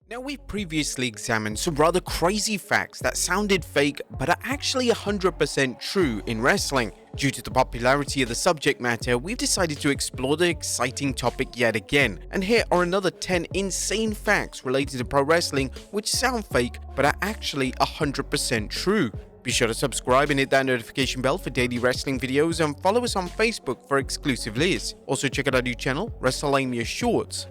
Now, we've previously examined some rather crazy facts that sounded fake but are actually 100% true in wrestling. Due to the popularity of the subject matter, we've decided to explore the exciting topic yet again, and here are another 10 insane facts related to pro wrestling which sound fake but are actually 100% true. Be sure to subscribe and hit that notification bell for daily wrestling videos, and follow us on Facebook for exclusive lists. Also check out our new channel, Wrestlelamia Shorts.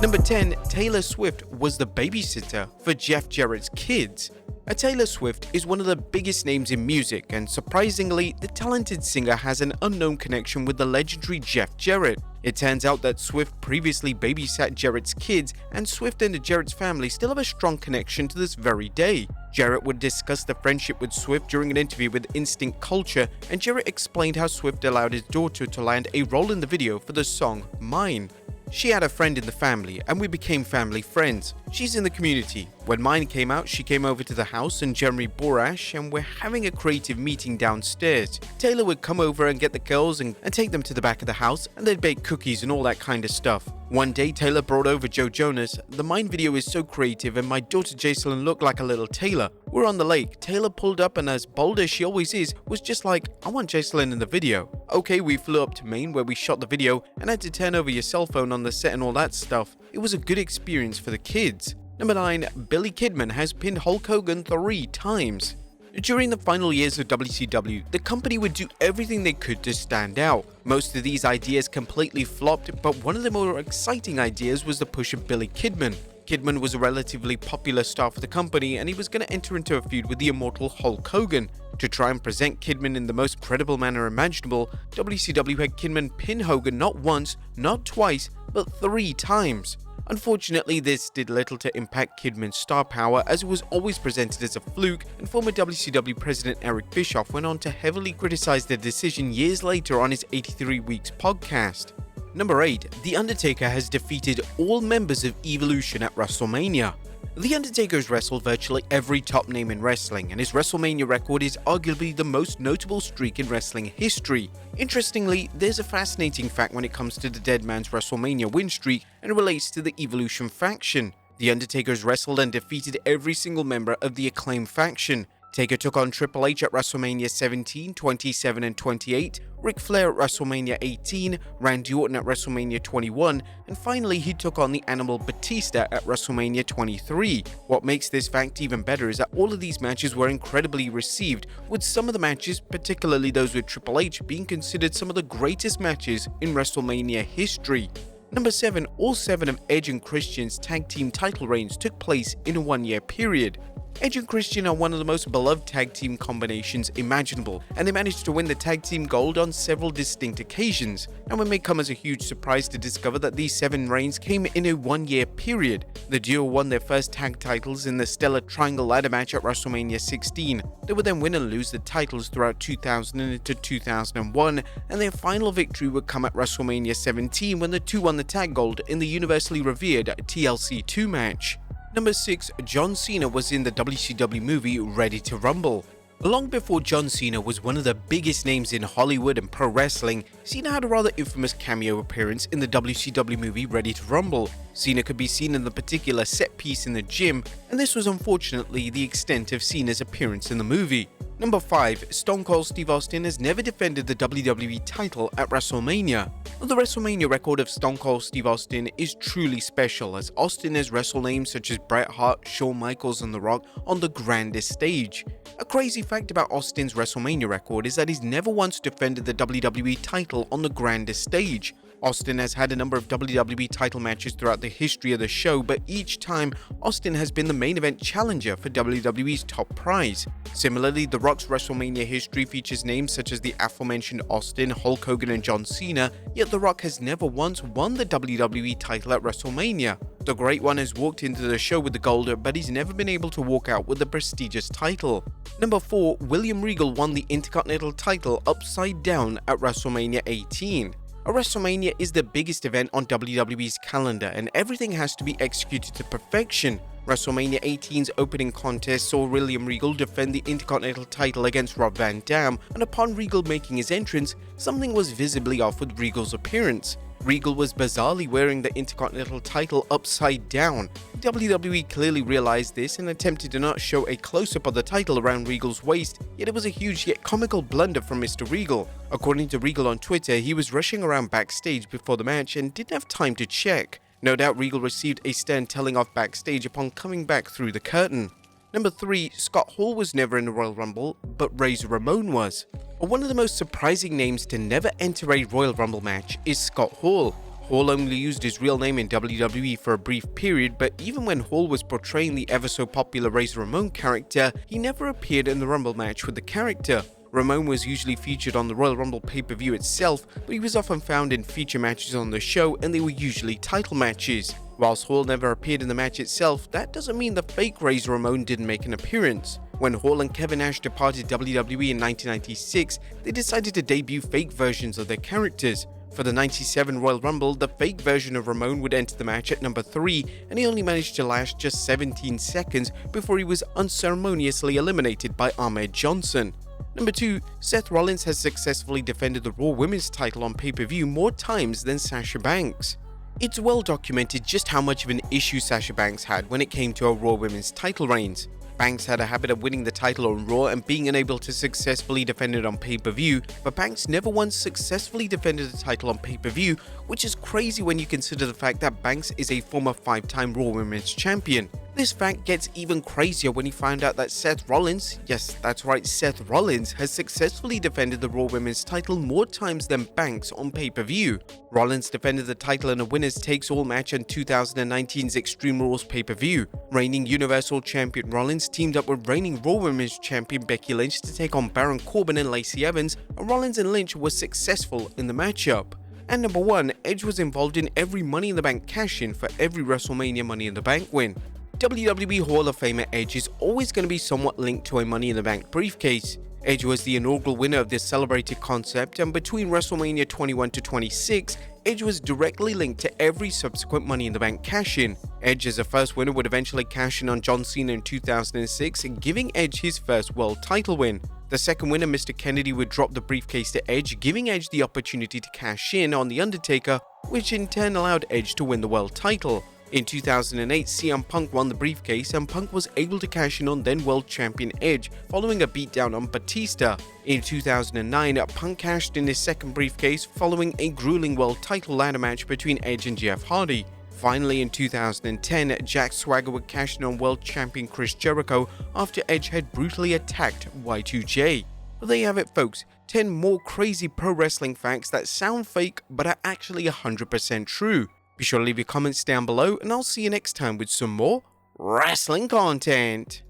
Number 10. Taylor Swift was the babysitter for Jeff Jarrett's kids. Taylor Swift is one of the biggest names in music, and surprisingly, the talented singer has an unknown connection with the legendary Jeff Jarrett. It turns out that Swift previously babysat Jarrett's kids, and Swift and the Jarrett's family still have a strong connection to this very day. Jarrett would discuss the friendship with Swift during an interview with Instinct Culture, and Jarrett explained how Swift allowed his daughter to land a role in the video for the song Mine. She had a friend in the family, and we became family friends. She's in the community. When Mine came out, she came over to the house and Jeremy Borash, and we're having a creative meeting downstairs. Taylor would come over and get the girls and take them to the back of the house, and they'd bake cookies and all that kind of stuff. One day, Taylor brought over Joe Jonas. The Mine video is so creative, and my daughter Jacelyn looked like a little Taylor. We're on the lake. Taylor pulled up, and as bold as she always is, was just like, I want Jacelyn in the video. Okay, we flew up to Maine where we shot the video and had to turn over your cell phone on the set and all that stuff. It was a good experience for the kids. Number 9. Billy Kidman has pinned Hulk Hogan 3 times. During the final years of WCW, the company would do everything they could to stand out. Most of these ideas completely flopped, but one of the more exciting ideas was the push of Billy Kidman. Kidman was a relatively popular star for the company, and he was going to enter into a feud with the immortal Hulk Hogan. To try and present Kidman in the most credible manner imaginable, WCW had Kidman pin Hogan not once, not twice, but 3 times. Unfortunately, this did little to impact Kidman's star power, as it was always presented as a fluke, and former WCW President Eric Bischoff went on to heavily criticize the decision years later on his 83 Weeks podcast. Number 8. The Undertaker has defeated all members of Evolution at WrestleMania. The Undertaker has wrestled virtually every top name in wrestling, and his WrestleMania record is arguably the most notable streak in wrestling history. Interestingly, there's a fascinating fact when it comes to the Dead Man's WrestleMania win streak, and it relates to the Evolution faction. The Undertaker has wrestled and defeated every single member of the Acclaim faction. Taker took on Triple H at WrestleMania 17, 27, and 28, Ric Flair at WrestleMania 18, Randy Orton at WrestleMania 21, and finally he took on the Animal Batista at WrestleMania 23. What makes this fact even better is that all of these matches were incredibly received, with some of the matches, particularly those with Triple H, being considered some of the greatest matches in WrestleMania history. Number 7. All 7 of Edge and Christian's tag team title reigns took place in a 1-year period. Edge and Christian are one of the most beloved tag team combinations imaginable, and they managed to win the tag team gold on several distinct occasions. Now, it may come as a huge surprise to discover that these 7 reigns came in a 1-year period. The duo won their first tag titles in the Stellar Triangle ladder match at WrestleMania 16. They would then win and lose the titles throughout 2000 into 2001, and their final victory would come at WrestleMania 17 when the two won the tag gold in the universally revered TLC 2 match. Number 6. John Cena was in the WCW movie Ready to Rumble. Long before John Cena was one of the biggest names in Hollywood and pro wrestling, Cena had a rather infamous cameo appearance in the WCW movie Ready to Rumble. Cena could be seen in the particular set piece in the gym, and this was unfortunately the extent of Cena's appearance in the movie. Number 5. Stone Cold Steve Austin has never defended the WWE title at WrestleMania. The WrestleMania record of Stone Cold Steve Austin is truly special, as Austin has wrestled names such as Bret Hart, Shawn Michaels, and The Rock on the grandest stage. A crazy fact about Austin's WrestleMania record is that he's never once defended the WWE title on the grandest stage. Austin has had a number of WWE title matches throughout the history of the show, but each time, Austin has been the main event challenger for WWE's top prize. Similarly, The Rock's WrestleMania history features names such as the aforementioned Austin, Hulk Hogan, and John Cena, yet The Rock has never once won the WWE title at WrestleMania. The Great One has walked into the show with the gold, but he's never been able to walk out with the prestigious title. Number 4. William Regal won the Intercontinental title upside down at WrestleMania 18. A WrestleMania is the biggest event on WWE's calendar, and everything has to be executed to perfection. WrestleMania 18's opening contest saw William Regal defend the Intercontinental title against Rob Van Dam, and upon Regal making his entrance, something was visibly off with Regal's appearance. Regal was bizarrely wearing the Intercontinental title upside down. WWE clearly realized this and attempted to not show a close-up of the title around Regal's waist, yet it was a huge yet comical blunder from Mr. Regal. According to Regal on Twitter, he was rushing around backstage before the match and didn't have time to check. No doubt Regal received a stern telling off backstage upon coming back through the curtain. Number 3, Scott Hall was never in the Royal Rumble, but Razor Ramon was. One of the most surprising names to never enter a Royal Rumble match is Scott Hall. Hall only used his real name in WWE for a brief period, but even when Hall was portraying the ever so popular Razor Ramon character, he never appeared in the Rumble match with the character. Ramon was usually featured on the Royal Rumble pay-per-view itself, but he was often found in feature matches on the show, and they were usually title matches. Whilst Hall never appeared in the match itself, that doesn't mean the fake Razor Ramon didn't make an appearance. When Hall and Kevin Nash departed WWE in 1996, they decided to debut fake versions of their characters. For the 97 Royal Rumble, the fake version of Ramon would enter the match at number 3, and he only managed to last just 17 seconds before he was unceremoniously eliminated by Ahmed Johnson. Number 2, Seth Rollins has successfully defended the Raw Women's title on pay-per-view more times than Sasha Banks. It's well documented just how much of an issue Sasha Banks had when it came to her Raw Women's title reigns. Banks had a habit of winning the title on Raw and being unable to successfully defend it on pay-per-view, but Banks never once successfully defended the title on pay-per-view, which is crazy when you consider the fact that Banks is a former 5-time Raw Women's Champion. This fact gets even crazier when you find out that Seth Rollins, yes that's right, Seth Rollins, has successfully defended the Raw Women's title more times than Banks on pay-per-view. Rollins defended the title in a winners takes all match on 2019's Extreme Rules pay-per-view. Reigning Universal Champion Rollins teamed up with reigning Raw Women's Champion Becky Lynch to take on Baron Corbin and Lacey Evans, and Rollins and Lynch were successful in the matchup. And number 1, Edge was involved in every Money in the Bank cash-in for every WrestleMania Money in the Bank win. WWE Hall of Famer Edge is always going to be somewhat linked to a Money in the Bank briefcase. Edge was the inaugural winner of this celebrated concept, and between WrestleMania 21 to 26, Edge was directly linked to every subsequent Money in the Bank cash-in. Edge as the first winner would eventually cash in on John Cena in 2006, giving Edge his first world title win. The second winner, Mr. Kennedy, would drop the briefcase to Edge, giving Edge the opportunity to cash in on The Undertaker, which in turn allowed Edge to win the world title. In 2008, CM Punk won the briefcase, and Punk was able to cash in on then world champion Edge following a beatdown on Batista. In 2009, Punk cashed in his second briefcase following a grueling world title ladder match between Edge and Jeff Hardy. Finally, in 2010, Jack Swagger would cash in on world champion Chris Jericho after Edge had brutally attacked Y2J. Well, there you have it, folks. 10 more crazy pro wrestling facts that sound fake but are actually 100% true. Be sure to leave your comments down below, and I'll see you next time with some more wrestling content.